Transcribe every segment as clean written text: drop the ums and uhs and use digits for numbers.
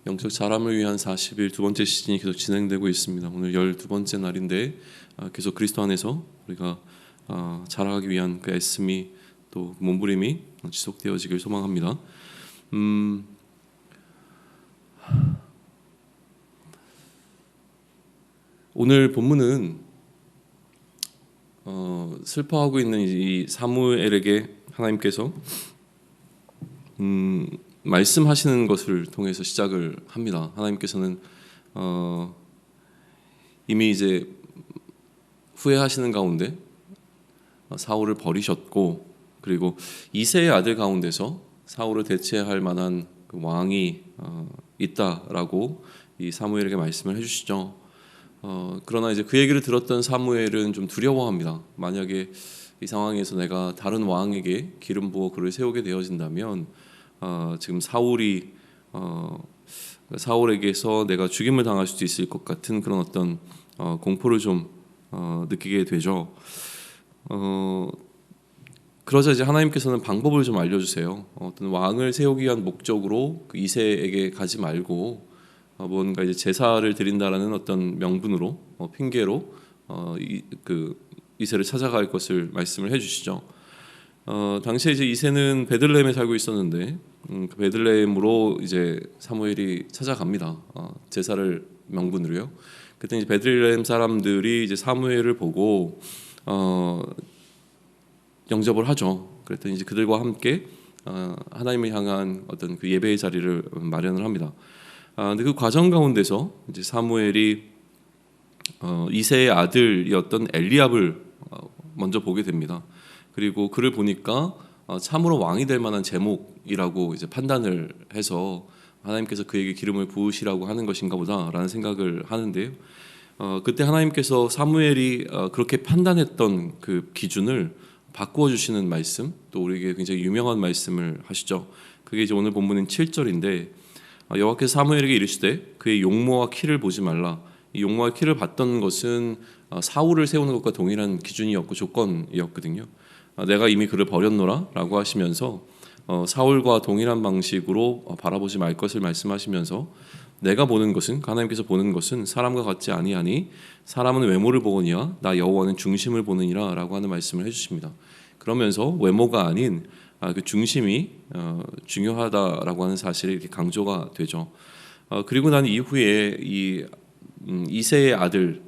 영적 자람을 위한 40일 두 번째 시즌이 계속 진행되고 있습니다. 오늘 12번째 날인데 계속 그리스도 안에서 우리가 자라가기 위한 그 애씀이 또 몸부림이 지속되어지길 소망합니다. 오늘 본문은 슬퍼하고 있는 이 사무엘에게 하나님께서 말씀하시는 것을 통해서 시작을 합니다. 하나님께서는 이미 이제 후회하시는 가운데 사울을 버리셨고, 그리고 이새의 아들 가운데서 사울을 대체할 만한 그 왕이 있다라고 이 사무엘에게 말씀을 해주시죠. 그러나 이제 그 얘기를 들었던 사무엘은 좀 두려워합니다. 만약에 이 상황에서 내가 다른 왕에게 기름 부어 그를 세우게 되어진다면 지금 사울에게서 내가 죽임을 당할 수도 있을 것 같은 그런 어떤 공포를 좀 느끼게 되죠. 그러자 이제 하나님께서는 방법을 좀 알려주세요. 어떤 왕을 세우기 위한 목적으로 그 이새에게 가지 말고 뭔가 이제 제사를 드린다라는 어떤 명분으로 핑계로 이새를 찾아갈 것을 말씀을 해주시죠. 당시에 이제 이새는 베들레헴에 살고 있었는데 그 베들레헴으로 이제 사무엘이 찾아갑니다. 제사를 명분으로요. 그때 이제 베들레헴 사람들이 이제 사무엘을 보고 영접을 하죠. 그랬더니 이제 그들과 함께 하나님을 향한 어떤 그 예배의 자리를 마련을 합니다. 근데 그 과정 가운데서 이제 사무엘이 이새의 아들이었던 엘리압을 먼저 보게 됩니다. 그리고 그를 보니까 참으로 왕이 될 만한 제목이라고 이제 판단을 해서 하나님께서 그에게 기름을 부으시라고 하는 것인가 보다라는 생각을 하는데요. 그때 하나님께서 사무엘이 그렇게 판단했던 그 기준을 바꾸어 주시는 말씀, 또 우리에게 굉장히 유명한 말씀을 하시죠. 그게 이제 오늘 본문인 7절인데 여호와께서 사무엘에게 이르시되 그의 용모와 키를 보지 말라. 이 용모와 키를 봤던 것은 사울을 세우는 것과 동일한 기준이었고 조건이었거든요. 내가 이미 그를 버렸노라 라고 하시면서 사울과 동일한 방식으로 바라보지 말 것을 말씀하시면서 내가 보는 것은, 하나님께서 보는 것은 사람과 같지 아니하니 사람은 외모를 보거니와 나 여호와는 중심을 보느니라 라고 하는 말씀을 해주십니다. 그러면서 외모가 아닌 그 중심이 중요하다라고 하는 사실이 이렇게 강조가 되죠. 그리고 난 이후에 이새의 아들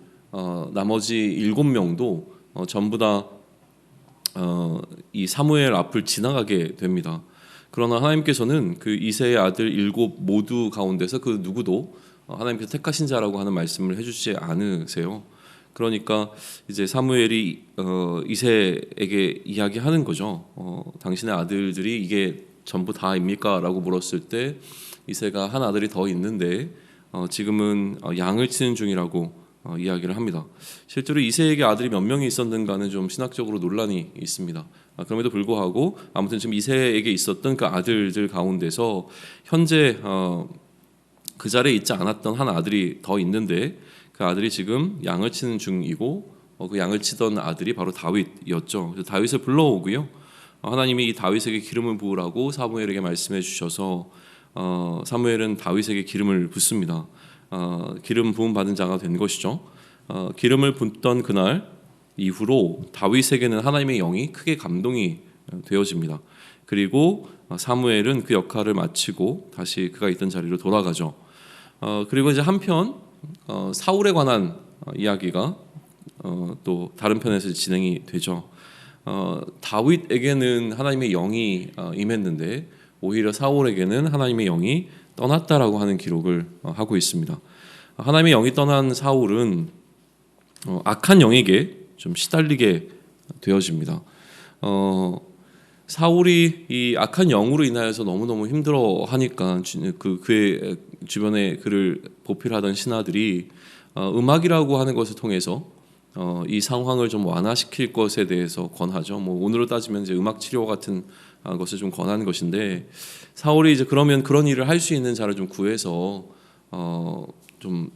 나머지 7명도 전부 다 이 사무엘 앞을 지나가게 됩니다. 그러나 하나님께서는 그 이새의 아들 7 모두 가운데서 그 누구도 하나님께서 택하신 자라고 하는 말씀을 해주지 않으세요. 그러니까 이제 사무엘이 이새에게 이야기하는 거죠. 당신의 아들들이 이게 전부 다입니까? 라고 물었을 때 이새가 한 아들이 더 있는데 지금은 양을 치는 중이라고 이야기를 합니다. 실제로 이새에게 아들이 몇 명이 있었는가는 좀 신학적으로 논란이 있습니다. 그럼에도 불구하고 아무튼 지금 이새에게 있었던 그 아들들 가운데서 현재 그 자리에 있지 않았던 한 아들이 더 있는데 그 아들이 지금 양을 치는 중이고 그 양을 치던 아들이 바로 다윗이었죠. 그래서 다윗을 불러오고요. 하나님이 이 다윗에게 기름을 부으라고 사무엘에게 말씀해 주셔서 사무엘은 다윗에게 기름을 붓습니다. 기름 부음 받은 자가 된 것이죠. 기름을 붓던 그날 이후로 다윗에게는 하나님의 영이 크게 감동이 되어집니다. 그리고 사무엘은 그 역할을 마치고 다시 그가 있던 자리로 돌아가죠. 그리고 이제 한편 사울에 관한 이야기가 또 다른 편에서 진행이 되죠. 다윗에게는 하나님의 영이 임했는데 오히려 사울에게는 하나님의 영이 떠났다라고 하는 기록을 하고 있습니다. 하나님의 영이 떠난 사울은 악한 영에게 좀 시달리게 되어집니다. 사울이 이 악한 영으로 인하여서 너무너무 힘들어하니까 그의 주변에 그를 보필하던 신하들이 음악이라고 하는 것을 통해서 이 상황을 좀 완화시킬 것에 대해서 권하죠. 뭐 오늘로 따지면 이제 음악 치료 같은 것을 좀 권하는 것인데 사울이 이제 그러면 그런 일을 할 수 있는 자를 좀 구해서 좀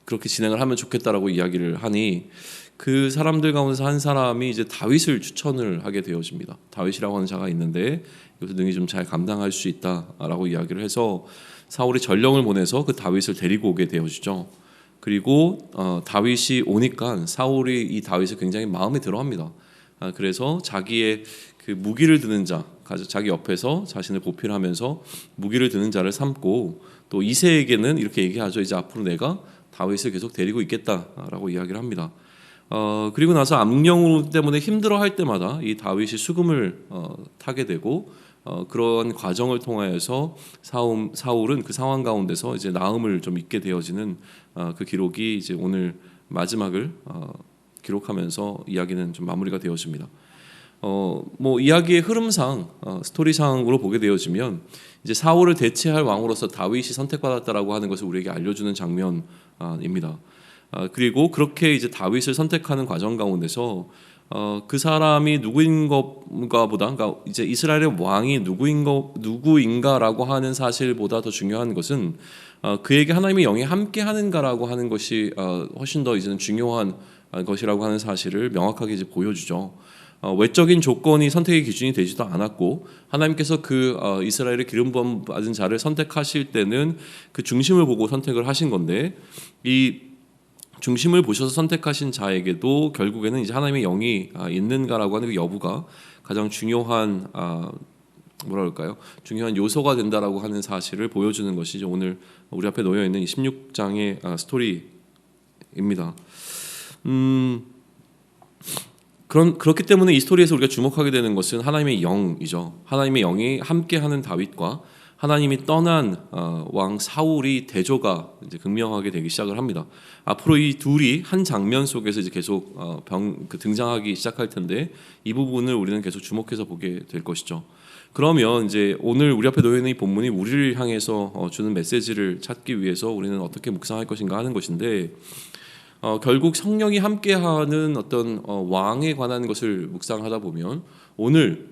그렇게 진행을 하면 좋겠다라고 이야기를 하니 그 사람들 가운데서 한 사람이 이제 다윗을 추천을 하게 되어집니다. 다윗이라고 하는 자가 있는데 이것을 능히 좀 잘 감당할 수 있다라고 이야기를 해서 사울이 전령을 보내서 그 다윗을 데리고 오게 되어지죠. 그리고 다윗이 오니까 사울이 이 다윗을 굉장히 마음에 들어합니다. 그래서 자기의 그 무기를 드는 자, 자기 옆에서 자신을 보필하면서 무기를 드는 자를 삼고 또 이새에게는 이렇게 얘기하죠. 이제 앞으로 내가 다윗을 계속 데리고 있겠다라고 이야기를 합니다. 그리고 나서 암령 때문에 힘들어할 때마다 이 다윗이 수금을 타게 되고 그런 과정을 통하여서 사울은 그 상황 가운데서 이제 나음을 좀 잊게 되어지는 그 기록이 이제 오늘 마지막을 기록하면서 이야기는 좀 마무리가 되어집니다. 뭐 이야기의 흐름상 스토리상으로 보게 되어지면 이제 사울을 대체할 왕으로서 다윗이 선택받았다라고 하는 것을 우리에게 알려주는 장면입니다. 그리고 그렇게 이제 다윗을 선택하는 과정 가운데서 그 사람이 누구인가보다, 그러니까 이제 이스라엘의 왕이 누구인가라고 하는 사실보다 더 중요한 것은 그에게 하나님의 영이 함께하는가라고 하는 것이 훨씬 더 이제는 중요한 것이라고 하는 사실을 명확하게 이제 보여주죠. 외적인 조건이 선택의 기준이 되지도 않았고 하나님께서 그 이스라엘의 기름 부음 받은 자를 선택하실 때는 그 중심을 보고 선택을 하신 건데 이 중심을 보셔서 선택하신 자에게도 결국에는 이제 하나님의 영이 있는가라고 하는 그 여부가 가장 중요한 중요한 요소가 된다라고 하는 사실을 보여주는 것이 이제 오늘 우리 앞에 놓여 있는 이 16장의 스토리입니다. 그렇기 때문에 이 스토리에서 우리가 주목하게 되는 것은 하나님의 영이죠. 하나님의 영이 함께하는 다윗과 하나님이 떠난 왕 사울이 대조가 이제 극명하게 되기 시작을 합니다. 앞으로 이 둘이 한 장면 속에서 이제 계속 등장하기 시작할 텐데 이 부분을 우리는 계속 주목해서 보게 될 것이죠. 그러면 이제 오늘 우리 앞에 놓여 있는 이 본문이 우리를 향해서 주는 메시지를 찾기 위해서 우리는 어떻게 묵상할 것인가 하는 것인데 결국 성령이 함께하는 어떤 왕에 관한 것을 묵상하다 보면 오늘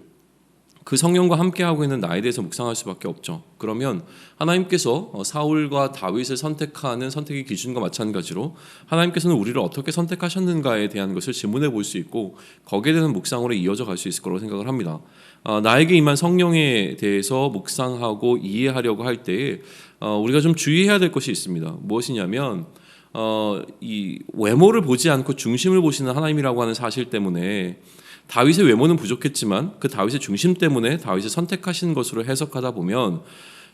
그 성령과 함께하고 있는 나에 대해서 묵상할 수밖에 없죠. 그러면 하나님께서 사울과 다윗을 선택하는 선택의 기준과 마찬가지로 하나님께서는 우리를 어떻게 선택하셨는가에 대한 것을 질문해 볼 수 있고 거기에 대한 묵상으로 이어져 갈 수 있을 거라고 생각을 합니다. 나에게 임한 성령에 대해서 묵상하고 이해하려고 할 때에 우리가 좀 주의해야 될 것이 있습니다. 무엇이냐면 이 외모를 보지 않고 중심을 보시는 하나님이라고 하는 사실 때문에 다윗의 외모는 부족했지만 그 다윗의 중심 때문에 다윗을 선택하신 것으로 해석하다 보면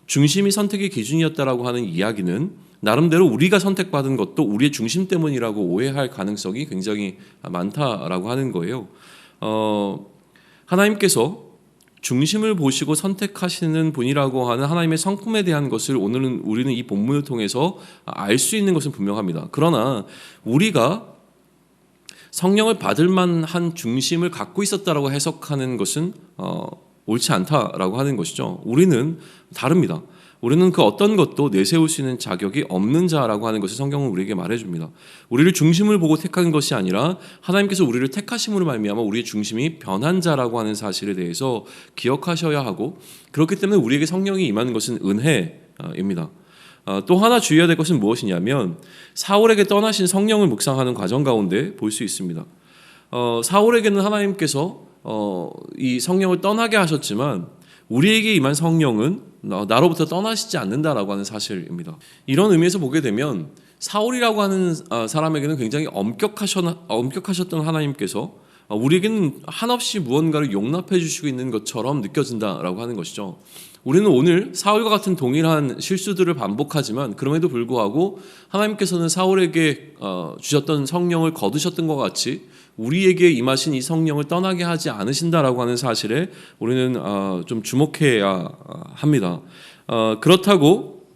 중심이 선택의 기준이었다라고 하는 이야기는 나름대로 우리가 선택받은 것도 우리의 중심 때문이라고 오해할 가능성이 굉장히 많다라고 하는 거예요. 하나님께서 중심을 보시고 선택하시는 분이라고 하는 하나님의 성품에 대한 것을 오늘은 우리는 이 본문을 통해서 알 수 있는 것은 분명합니다. 그러나 우리가 성령을 받을 만한 중심을 갖고 있었다라고 해석하는 것은 옳지 않다라고 하는 것이죠. 우리는 다릅니다. 우리는 그 어떤 것도 내세울 수 있는 자격이 없는 자라고 하는 것을 성경은 우리에게 말해줍니다. 우리를 중심을 보고 택한 것이 아니라 하나님께서 우리를 택하심으로 말미암아 우리의 중심이 변한 자라고 하는 사실에 대해서 기억하셔야 하고 그렇기 때문에 우리에게 성령이 임하는 것은 은혜입니다. 또 하나 주의해야 될 것은 무엇이냐면 사울에게 떠나신 성령을 묵상하는 과정 가운데 볼 수 있습니다. 사울에게는 하나님께서 이 성령을 떠나게 하셨지만 우리에게 임한 성령은 나로부터 떠나시지 않는다라고 하는 사실입니다. 이런 의미에서 보게 되면 사울이라고 하는 사람에게는 굉장히 엄격하셨던 하나님께서 우리에게는 한없이 무언가를 용납해 주시고 있는 것처럼 느껴진다라고 하는 것이죠. 우리는 오늘 사울과 같은 동일한 실수들을 반복하지만 그럼에도 불구하고 하나님께서는 사울에게 주셨던 성령을 거두셨던 것 같이 우리에게 임하신 이 성령을 떠나게 하지 않으신다라고 하는 사실에 우리는 좀 주목해야 합니다. 그렇다고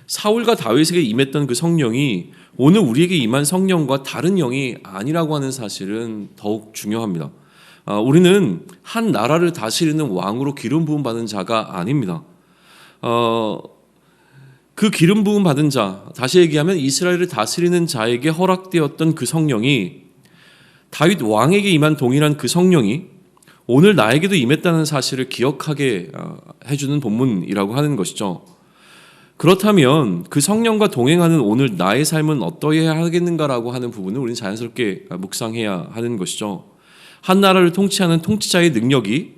사울과 다윗에게 임했던 그 성령이 오늘 우리에게 임한 성령과 다른 영이 아니라고 하는 사실은 더욱 중요합니다. 우리는 한 나라를 다스리는 왕으로 기름 부음 받은 자가 아닙니다. 그 기름 부음 받은 자, 다시 얘기하면 이스라엘을 다스리는 자에게 허락되었던 그 성령이 다윗 왕에게 임한 동일한 그 성령이 오늘 나에게도 임했다는 사실을 기억하게 해주는 본문이라고 하는 것이죠. 그렇다면 그 성령과 동행하는 오늘 나의 삶은 어떠해야 하겠는가라고 하는 부분을 우리는 자연스럽게 묵상해야 하는 것이죠. 한 나라를 통치하는 통치자의 능력이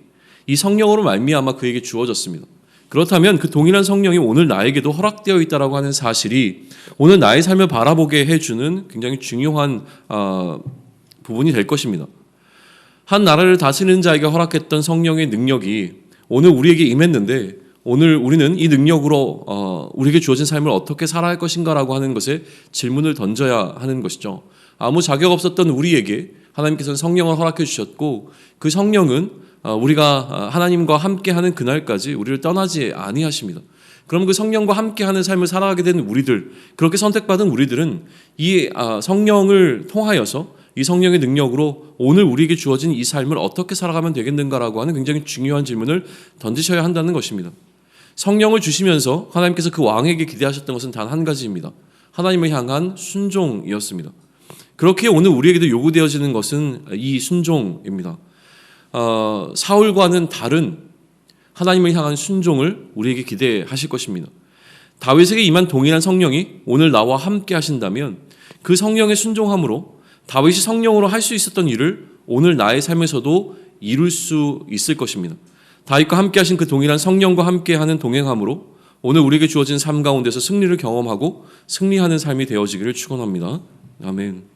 이 성령으로 말미암아 그에게 주어졌습니다. 그렇다면 그 동일한 성령이 오늘 나에게도 허락되어 있다라고 하는 사실이 오늘 나의 삶을 바라보게 해주는 굉장히 중요한 부분이 될 것입니다. 한 나라를 다스리는 자에게 허락했던 성령의 능력이 오늘 우리에게 임했는데 오늘 우리는 이 능력으로 우리에게 주어진 삶을 어떻게 살아야 할 것인가라고 하는 것에 질문을 던져야 하는 것이죠. 아무 자격 없었던 우리에게 하나님께서는 성령을 허락해 주셨고 그 성령은 우리가 하나님과 함께하는 그날까지 우리를 떠나지 아니하십니다. 그럼 그 성령과 함께하는 삶을 살아가게 된 우리들, 그렇게 선택받은 우리들은 이 성령을 통하여서 이 성령의 능력으로 오늘 우리에게 주어진 이 삶을 어떻게 살아가면 되겠는가라고 하는 굉장히 중요한 질문을 던지셔야 한다는 것입니다. 성령을 주시면서 하나님께서 그 왕에게 기대하셨던 것은 단 한 가지입니다. 하나님을 향한 순종이었습니다. 그렇게 오늘 우리에게도 요구되어지는 것은 이 순종입니다. 사울과는 다른 하나님을 향한 순종을 우리에게 기대하실 것입니다. 다윗에게 임한 동일한 성령이 오늘 나와 함께 하신다면 그 성령의 순종함으로 다윗이 성령으로 할 수 있었던 일을 오늘 나의 삶에서도 이룰 수 있을 것입니다. 다윗과 함께 하신 그 동일한 성령과 함께하는 동행함으로 오늘 우리에게 주어진 삶 가운데서 승리를 경험하고 승리하는 삶이 되어지기를 축원합니다. 아멘.